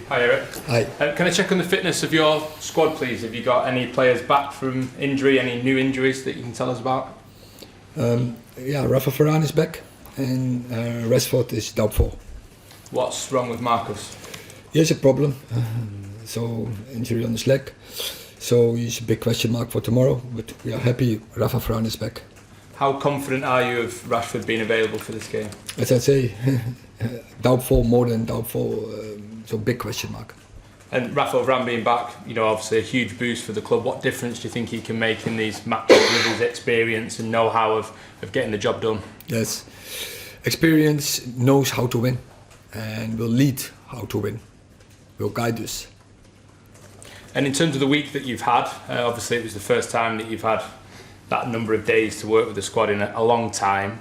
Hi Erik. Hi. Can I check on the fitness of your squad please? Have you got any players back from injury, any new injuries that you can tell us about? Raphael Varane is back and Rashford is doubtful. What's wrong with Marcus? He has a problem, so injury on his leg. So he's a big question mark for tomorrow, but we are happy Raphael Varane is back. How confident are you of Rashford being available for this game? As I say, doubtful, more than doubtful, so big question mark. And Raphael Varane being back, you know, obviously a huge boost for the club. What difference do you think he can make in these matches with his experience and know-how of getting the job done? Yes, experience knows how to win and will lead how to win, will guide us. And in terms of the week that you've had, obviously it was the first time that you've had that number of days to work with the squad in a long time.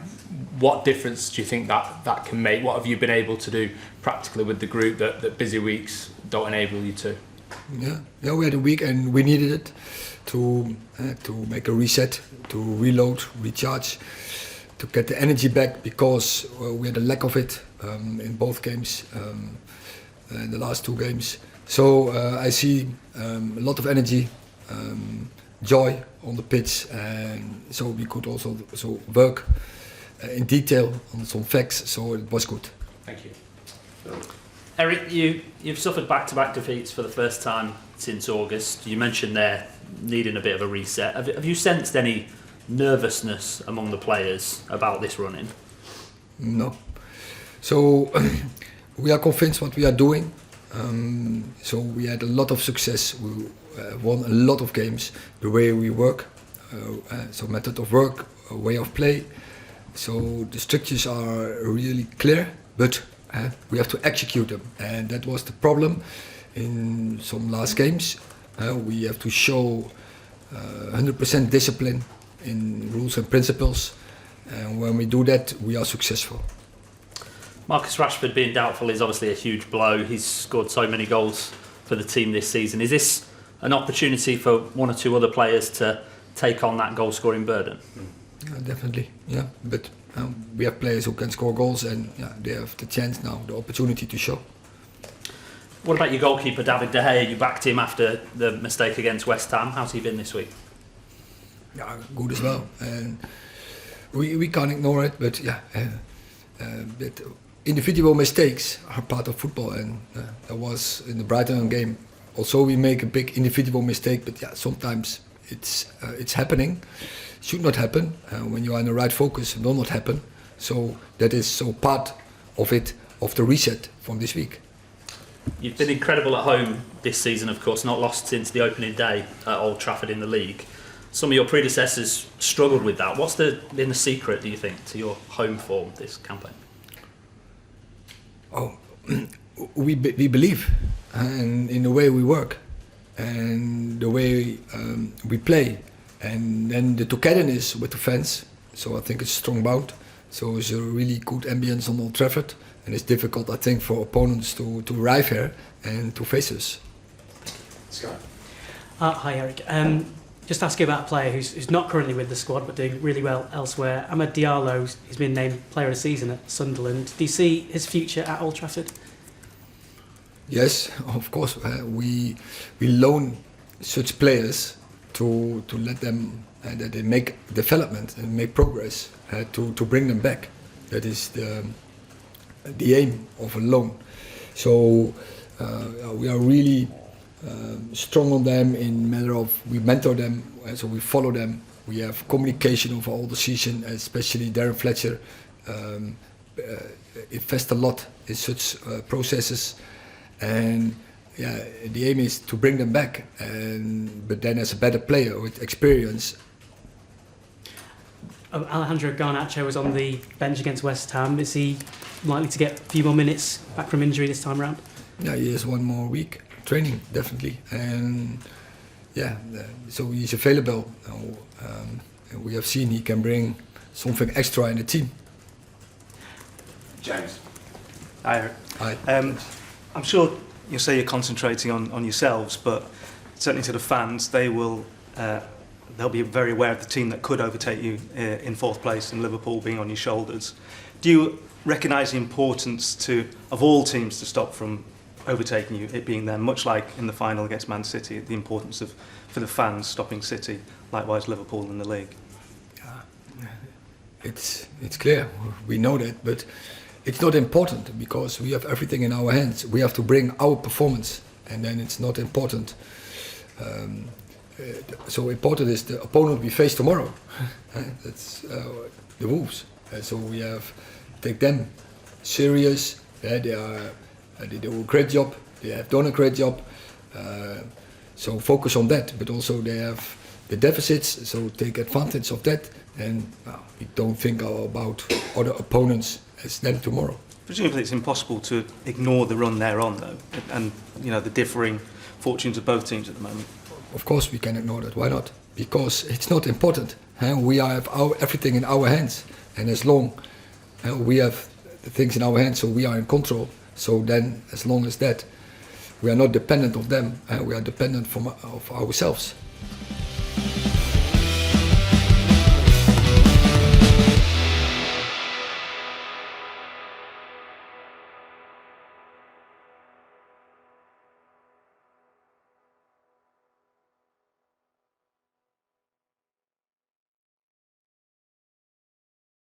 What difference do you think that can make? What have you been able to do practically with the group that busy weeks don't enable you to? Yeah, we had a week and we needed it to make a reset, to reload, recharge, to get the energy back because we had a lack of it in both games, in the last two games. So I see a lot of energy, joy on the pitch, and so we could also work in detail on some facts, so it was good. Thank you. Erik, you've suffered back-to-back defeats for the first time since August. You mentioned there needing a bit of a reset. Have you sensed any nervousness among the players about this run-in? No. So we are convinced what we are doing. So we had a lot of success. We won a lot of games. The way we work, so method of work, way of play. So the structures are really clear, but we have to execute them, and that was the problem in some last games. We have to show 100% discipline in rules and principles, and when we do that, we are successful. Marcus Rashford being doubtful is obviously a huge blow. He's scored so many goals for the team this season. Is this an opportunity for one or two other players to take on that goal-scoring burden? Definitely, yeah. But we have players who can score goals, and they have the chance now, the opportunity to show. What about your goalkeeper, David De Gea? You backed him after the mistake against West Ham. How's he been this week? Yeah, good as well. And we can't ignore it, but but individual mistakes are part of football, and that was in the Brighton game. Also, we make a big individual mistake, but sometimes it's happening. Should not happen. When you are in the right focus, it will not happen. So that is part of it, of the reset from this week. You've been incredible at home this season, of course, not lost since the opening day at Old Trafford in the league. Some of your predecessors struggled with that. What's been the secret, do you think, to your home form this campaign? Oh, we believe in the way we work and the way we play, and then the togetherness with the fans. So I think it's a strong bound. So it's a really good ambience on Old Trafford, and it's difficult, I think, for opponents to arrive here and to face us. Scott. Hi Erik. Just ask you about a player who's not currently with the squad but doing really well elsewhere. Amad Diallo has been named Player of the Season at Sunderland. Do you see his future at Old Trafford? Yes, of course. We loan such players to let them that they make development and make progress, to bring them back. That is the aim of a loan. So we are really strong on them in matter of we mentor them, so we follow them. We have communication over all the season, especially Darren Fletcher invest a lot in such processes, and the aim is to bring them back, but then as a better player with experience. Alejandro Garnacho was on the bench against West Ham. Is he likely to get a few more minutes back from injury this time around? Yeah, he has one more week training, definitely, and so he's available. We have seen he can bring something extra in the team. James. Hi, Erik. Hi. I'm sure you'll say you're concentrating on yourselves, but certainly to the fans, they'll be very aware of the team that could overtake you in fourth place, and Liverpool being on your shoulders. Do you recognise the importance of all teams to stop from overtaking you, it being them, much like in the final against Man City, the importance of for the fans stopping City, likewise Liverpool in the league. It's clear, we know that, but it's not important because we have everything in our hands. We have to bring our performance, and then it's not important. So important is the opponent we face tomorrow. That's the Wolves. So we have take them serious. They do a great job. They have done a great job. So focus on that, but also they have the deficits. So take advantage of that, and we don't think about other opponents as them tomorrow. Presumably, it's impossible to ignore the run they're on, though, and the differing fortunes of both teams at the moment. Of course, we can ignore that. Why not? Because it's not important. We have everything in our hands, and as long we have the things in our hands, so we are in control. So then, as long as that, we are not dependent of them, we are dependent of ourselves.